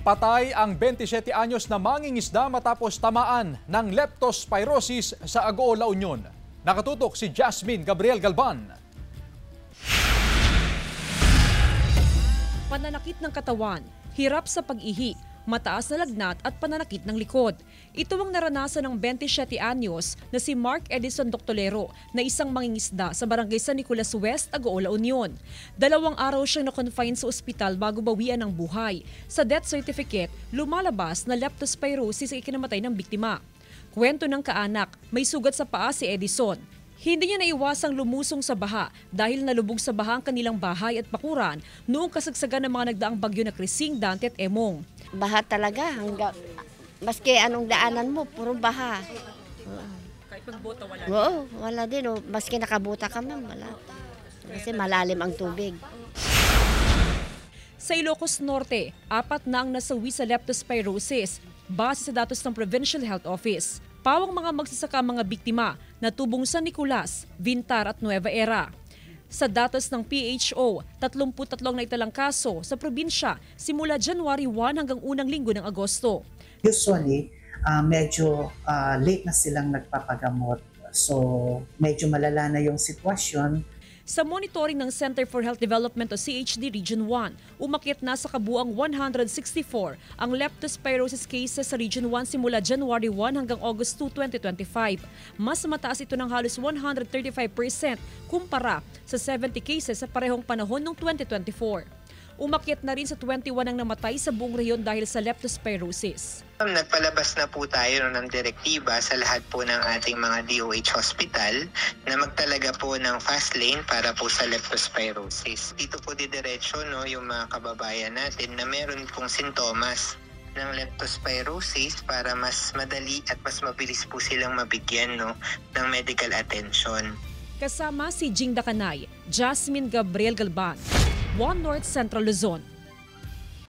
Patay ang 27 anyos na mangingisda matapos tamaan ng leptospirosis sa Agoo, La Union. Nakatutok si Jasmine Gabriel Galban. Pananakit ng katawan, hirap sa pag-ihi, mataas na lagnat at pananakit ng likod. Ito ang naranasan ng 27 anyos na si Mark Edison Doctolero na isang mangingisda sa barangay San Nicolas West, Agoo, La Union. 2 araw siyang na-confine sa ospital bago bawian ng buhay. Sa death certificate, lumalabas na leptospirosis ang ikinamatay ng biktima. Kwento ng kaanak, may sugat sa paa si Edison. Hindi niya naiwasang lumusong sa baha dahil nalubog sa baha ang kanilang bahay at bakuran noong kasagsagan ng mga nagdaang bagyo na Krising, Dante at Emong. Baha talaga, maski anong daanan mo, puro baha. Kahit pagbota wala. Oo, wala din. Oh. Maski nakabuta ka man, wala. Kasi malalim ang tubig. Sa Ilocos Norte, 4 na ang nasawi sa leptospirosis base sa datos ng Provincial Health Office. Pawang mga magsasaka mga biktima na tubong San Nicolas, Vintar at Nueva Era. Sa datos ng PHO, 33 na italang kaso sa probinsya simula January 1 hanggang unang linggo ng Agosto. Usually, medyo late na silang nagpapagamot. So, medyo malala na yung sitwasyon. Sa monitoring ng Center for Health Development o CHD Region 1, umakyat na sa kabuang 164 ang leptospirosis cases sa Region 1 simula January 1 hanggang August 2, 2025. Mas mataas ito ng halos 135% kumpara sa 70 cases sa parehong panahon noong 2024. Umakyat na rin sa 21 ang namatay sa buong rehiyon dahil sa leptospirosis. Nagpalabas na po tayo ng direktiba sa lahat po ng ating mga DOH hospital na magtalaga po ng fast lane para po sa leptospirosis. Dito po didiretso yung mga kababayan natin na meron pong sintomas ng leptospirosis para mas madali at mas mabilis po silang mabigyan ng medical attention. Kasama si Jing Dakanay, Jasmine Gabriel Galban, One North Central Luzon.